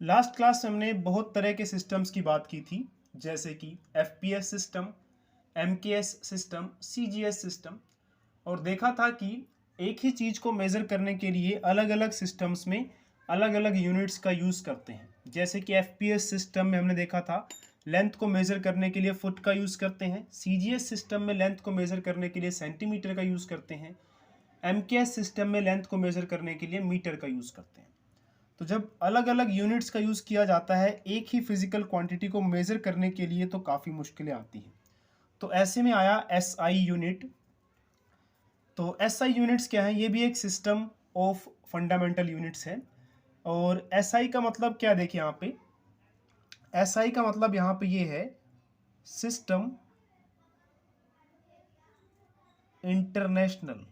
Last class में हमने बहुत तरह के सिस्टम्स की बात की थी, जैसे कि FPS system, MKS system, CGS system, और देखा था कि एक ही चीज़ को मेज़र करने के लिए अलग अलग सिस्टम्स में अलग अलग यूनिट्स का यूज़ करते हैं। जैसे कि एफपीएस सिस्टम में हमने देखा था लेंथ को मेज़र करने के लिए फुट का यूज़ करते हैं, सीजीएस सिस्टम में लेंथ को मेज़र करने के लिए सेंटीमीटर का यूज़ करते हैं, एमकेएस सिस्टम में लेंथ को मेज़र करने के लिए मीटर का यूज़ करते हैं। तो जब अलग अलग यूनिट्स का यूज़ किया जाता है एक ही फिजिकल क्वांटिटी को मेज़र करने के लिए तो काफ़ी मुश्किलें आती हैं। तो ऐसे में आया एसआई यूनिट। तो एसआई यूनिट्स क्या है? ये भी एक सिस्टम ऑफ फंडामेंटल यूनिट्स है। और एसआई का मतलब क्या, देखिए यहाँ पे एसआई का मतलब यहाँ पे ये है सिस्टम इंटरनेशनल।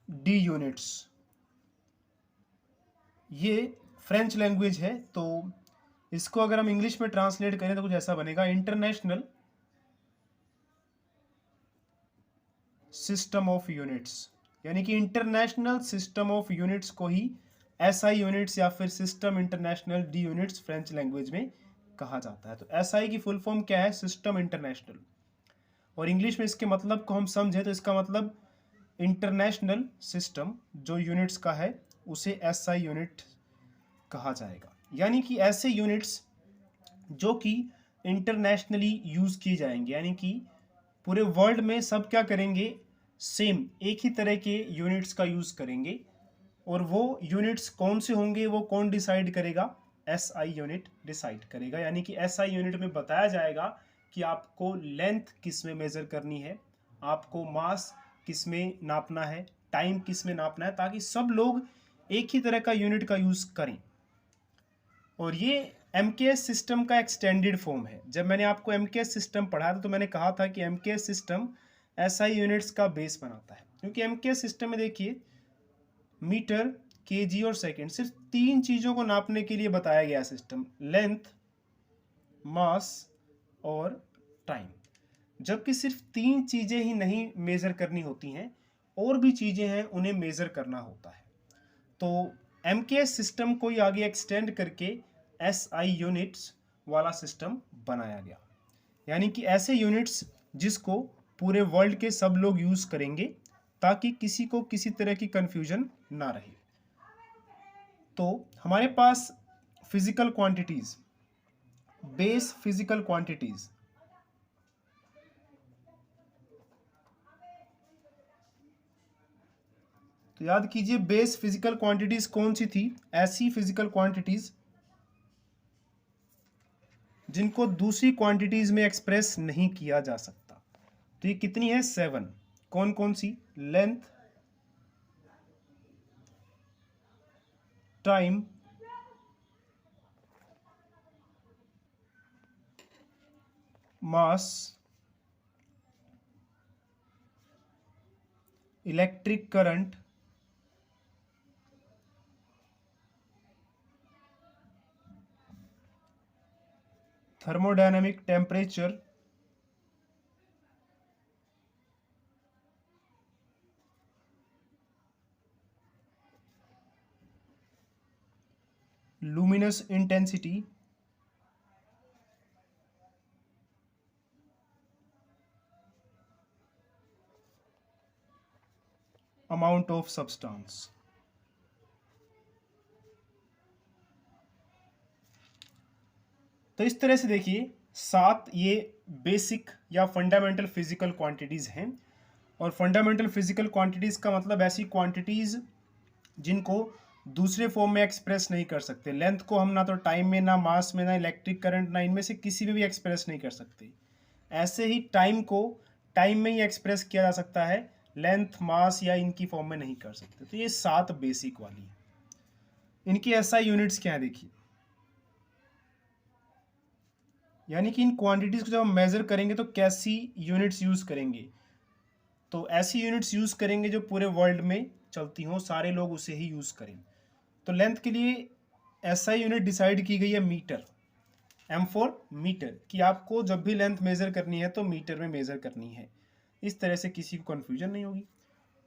डी यूनिट्स, ये फ्रेंच लैंग्वेज है, तो इसको अगर हम इंग्लिश में ट्रांसलेट करें तो कुछ ऐसा बनेगा, इंटरनेशनल सिस्टम ऑफ यूनिट्स। यानी कि इंटरनेशनल सिस्टम ऑफ यूनिट्स को ही एसआई यूनिट्स या फिर system international D units French language में कहा जाता है। तो एसआई की फुल फॉर्म क्या है? System international. और इंग्लिश में इसके मतलब को हम समझे तो इसका मतलब इंटरनेशनल सिस्टम जो यूनिट्स का है उसे एसआई यूनिट कहा जाएगा। यानी कि ऐसे यूनिट्स जो कि इंटरनेशनली यूज़ किए जाएंगे, यानी कि पूरे वर्ल्ड में सब क्या करेंगे, सेम एक ही तरह के यूनिट्स का यूज़ करेंगे। और वो यूनिट्स कौन से होंगे वो कौन डिसाइड करेगा? एसआई यूनिट डिसाइड करेगा। यानी कि एसआई यूनिट में बताया जाएगा कि आपको लेंथ किस में मेज़र करनी है, आपको मास किस में नापना है, टाइम किस में नापना है, ताकि सब लोग एक ही तरह का यूनिट का यूज़ करें। और ये एमकेएस सिस्टम का एक्सटेंडेड फॉर्म है। जब मैंने आपको एमकेएस सिस्टम पढ़ाया था तो मैंने कहा था कि एमकेएस सिस्टम एसआई यूनिट्स का बेस बनाता है, क्योंकि एमकेएस सिस्टम में देखिए मीटर, केजी और सेकंड, सिर्फ तीन चीज़ों को नापने के लिए बताया गया सिस्टम, लेंथ, मास और टाइम। जबकि सिर्फ तीन चीज़ें ही नहीं मेज़र करनी होती हैं, और भी चीज़ें हैं उन्हें मेज़र करना होता है। तो एमकेएस सिस्टम को ही आगे एक्सटेंड करके एसआई यूनिट्स वाला सिस्टम बनाया गया। यानी कि ऐसे यूनिट्स जिसको पूरे वर्ल्ड के सब लोग यूज़ करेंगे, ताकि किसी को किसी तरह की कन्फ्यूजन ना रहे। तो हमारे पास physical quantities, base physical quantities, तो याद कीजिए बेस फिजिकल क्वांटिटीज़ कौन सी थी? ऐसी फिजिकल क्वांटिटीज़ जिनको दूसरी क्वांटिटीज़ में एक्सप्रेस नहीं किया जा सकता। तो ये कितनी है? 7। कौन कौन सी? Length, time, mass, electric current, thermodynamic temperature, luminous intensity, amount of substance। तो इस तरह से देखिए 7 ये बेसिक या फंडामेंटल फिजिकल क्वांटिटीज़ हैं। और फंडामेंटल फिजिकल क्वांटिटीज़ का मतलब ऐसी क्वांटिटीज़ जिनको दूसरे फॉर्म में एक्सप्रेस नहीं कर सकते। लेंथ को हम ना तो टाइम में, ना मास में, ना इलेक्ट्रिक करंट, ना इनमें से किसी में भी एक्सप्रेस नहीं कर सकते। ऐसे ही टाइम को टाइम में ही एक्सप्रेस किया जा सकता है, लेंथ, मास या इनकी फॉर्म में नहीं कर सकते। तो ये 7 बेसिक वाली है। इनकी एसआई यूनिट्स क्या है देखिए। यानी कि इन क्वांटिटीज़ को जब हम मेज़र करेंगे तो कैसी यूनिट्स यूज़ करेंगे? तो ऐसी यूनिट्स यूज़ करेंगे जो पूरे वर्ल्ड में चलती हों, सारे लोग उसे ही यूज़ करें। तो लेंथ के लिए एसआई यूनिट डिसाइड की गई है मीटर, एम फॉर मीटर, कि आपको जब भी लेंथ मेज़र करनी है तो मीटर में मेज़र करनी है। इस तरह से किसी को कन्फ्यूजन नहीं होगी।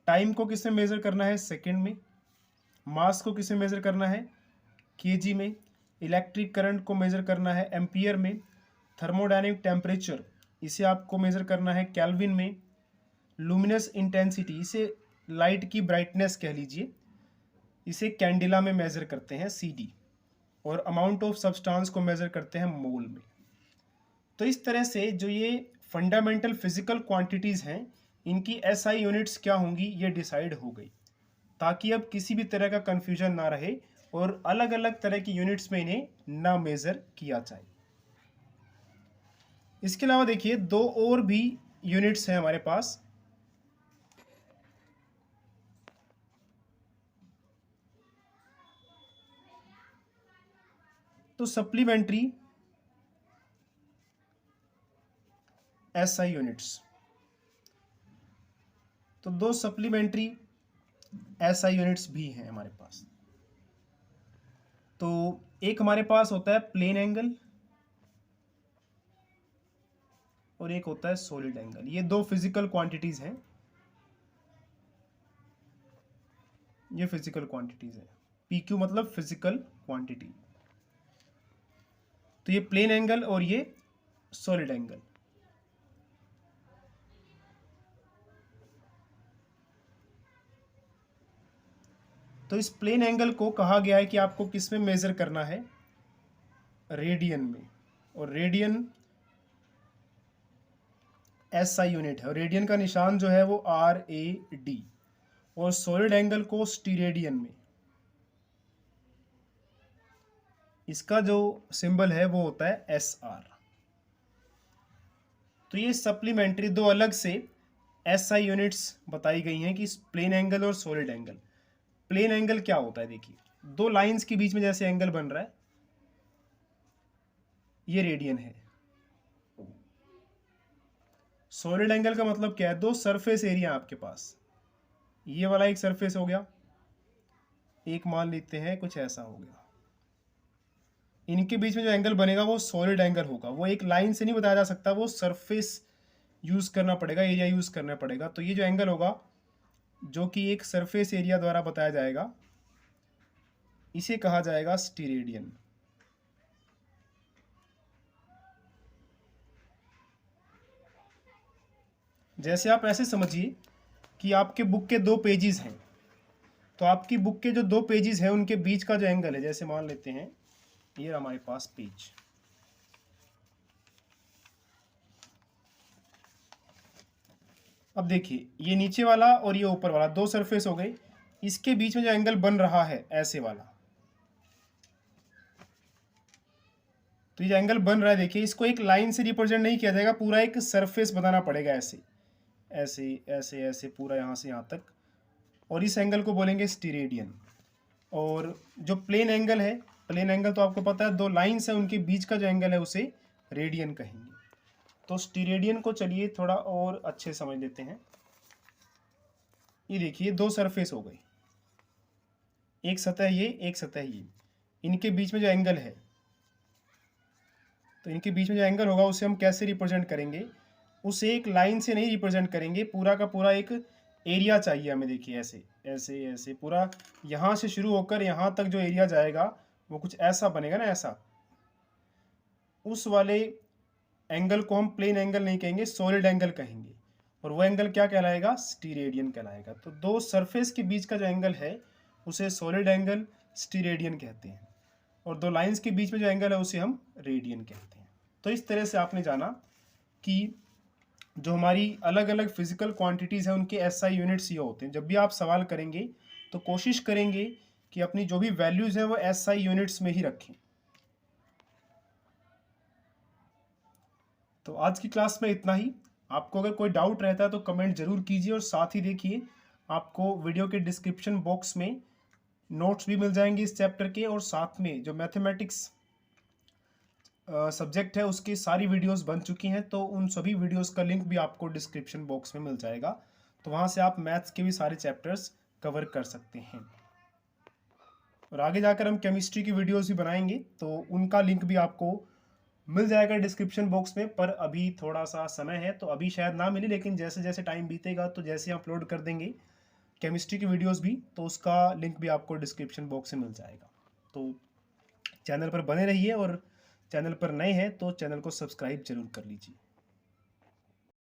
टाइम को किसमें मेज़र करना है, सेकंड में। मास को किसमें मेज़र करना है, केजी में। इलेक्ट्रिक करंट को मेज़र करना है एम्पियर में। थर्मोडायनेमिक टेम्परेचर इसे आपको मेज़र करना है केल्विन में। लुमिनस इंटेंसिटी इसे लाइट की ब्राइटनेस कह लीजिए, इसे कैंडिला में मेज़र करते हैं सीडी। और अमाउंट ऑफ सब्सटेंस को मेज़र करते हैं मोल में। तो इस तरह से जो ये फंडामेंटल फिजिकल क्वांटिटीज़ हैं इनकी एसआई यूनिट्स क्या होंगी ये डिसाइड हो गई, ताकि अब किसी भी तरह का कन्फ्यूजन ना रहे और अलग अलग तरह की यूनिट्स में इन्हें ना मेज़र किया जाए। इसके अलावा देखिए दो और भी यूनिट्स हैं हमारे पास। तो सप्लीमेंट्री एसआई यूनिट्स, तो दो सप्लीमेंट्री एसआई यूनिट्स भी हैं हमारे पास। तो एक हमारे पास होता है प्लेन एंगल और एक होता है सॉलिड एंगल। ये दो फिजिकल क्वांटिटीज हैं, ये फिजिकल क्वांटिटीज है। पीक्यू मतलब फिजिकल क्वांटिटी। तो ये प्लेन एंगल और ये सॉलिड एंगल। तो इस प्लेन एंगल को कहा गया है कि आपको किस में मेजर करना है, रेडियन में। और रेडियन एसआई यूनिट है और रेडियन का निशान जो है वो RAD। और सॉलिड एंगल को स्टीरेडियन में, इसका जो सिंबल है वो होता है SR। तो ये सप्लीमेंट्री दो अलग से एसआई यूनिट्स बताई गई हैं कि प्लेन एंगल और सॉलिड एंगल। प्लेन एंगल क्या होता है, देखिए दो लाइंस के बीच में जैसे एंगल बन रहा है, ये रेडियन है। सॉलिड एंगल का मतलब क्या है, दो सरफेस एरिया आपके पास, ये वाला एक सरफेस हो गया, एक मान लेते हैं कुछ ऐसा हो गया, इनके बीच में जो एंगल बनेगा वो सॉलिड एंगल होगा। वो एक लाइन से नहीं बताया जा सकता, वो सरफेस यूज करना पड़ेगा, एरिया यूज करना पड़ेगा। तो ये जो एंगल होगा जो कि एक सरफेस एरिया द्वारा बताया जाएगा, इसे कहा जाएगा स्टीरेडियन। जैसे आप ऐसे समझिए कि आपके बुक के दो पेजेस हैं, तो आपकी बुक के जो दो पेजेस हैं उनके बीच का जो एंगल है, जैसे मान लेते हैं ये हमारे पास पेज, अब देखिए ये नीचे वाला और ये ऊपर वाला दो सरफेस हो गए, इसके बीच में जो एंगल बन रहा है ऐसे वाला, तो ये जो एंगल बन रहा है देखिए, इसको एक लाइन से रिप्रेजेंट नहीं किया जाएगा, पूरा एक सरफेस बनाना पड़ेगा, ऐसे ऐसे ऐसे ऐसे पूरा यहाँ से यहाँ तक, और इस एंगल को बोलेंगे स्टीरेडियन। और जो प्लेन एंगल है, प्लेन एंगल तो आपको पता है दो लाइन्स है उनके बीच का जो एंगल है उसे रेडियन कहेंगे। तो स्टीरेडियन को चलिए थोड़ा और अच्छे समझ लेते हैं। ये देखिए दो सरफेस हो गई, एक सतह ये एक सतह ये, इनके बीच में जो एंगल है, तो इनके बीच में जो एंगल होगा उसे हम कैसे रिप्रेजेंट करेंगे, उसे एक लाइन से नहीं रिप्रेजेंट करेंगे, पूरा का पूरा एक एरिया चाहिए हमें। देखिए ऐसे ऐसे ऐसे पूरा यहाँ से शुरू होकर यहाँ तक जो एरिया जाएगा वो कुछ ऐसा बनेगा ना, ऐसा। उस वाले एंगल को हम प्लेन एंगल नहीं कहेंगे, सॉलिड एंगल कहेंगे, और वो एंगल क्या कहलाएगा, स्टीरेडियन कहलाएगा। तो दो सरफेस के बीच का जो एंगल है उसे सॉलिड एंगल स्टीरेडियन कहते हैं, और दो लाइंस के बीच में जो एंगल है उसे हम रेडियन कहते हैं। तो इस तरह से आपने जाना कि जो हमारी अलग अलग फिजिकल क्वांटिटीज़ हैं उनके एसआई यूनिट्स ये होते हैं। जब भी आप सवाल करेंगे तो कोशिश करेंगे कि अपनी जो भी वैल्यूज़ हैं वो एसआई यूनिट्स में ही रखें। तो आज की क्लास में इतना ही। आपको अगर कोई डाउट रहता है तो कमेंट जरूर कीजिए, और साथ ही देखिए आपको वीडियो के डिस्क्रिप्शन बॉक्स में नोट्स भी मिल जाएंगे इस चैप्टर के, और साथ में जो मैथमेटिक्स सब्जेक्ट है उसकी सारी वीडियोस बन चुकी हैं, तो उन सभी वीडियोस का लिंक भी आपको डिस्क्रिप्शन बॉक्स में मिल जाएगा। तो वहाँ से आप मैथ्स के भी सारे चैप्टर्स कवर कर सकते हैं। और आगे जाकर हम केमिस्ट्री की वीडियोस भी बनाएंगे, तो उनका लिंक भी आपको मिल जाएगा डिस्क्रिप्शन बॉक्स में। पर अभी थोड़ा सा समय है तो अभी शायद ना मिले, लेकिन जैसे जैसे टाइम बीतेगा तो जैसे अपलोड कर देंगे केमिस्ट्री की वीडियोस भी, तो उसका लिंक भी आपको डिस्क्रिप्शन बॉक्स में मिल जाएगा। तो चैनल पर बने रहिए, और चैनल पर नए हैं तो चैनल को सब्सक्राइब जरूर कर लीजिए।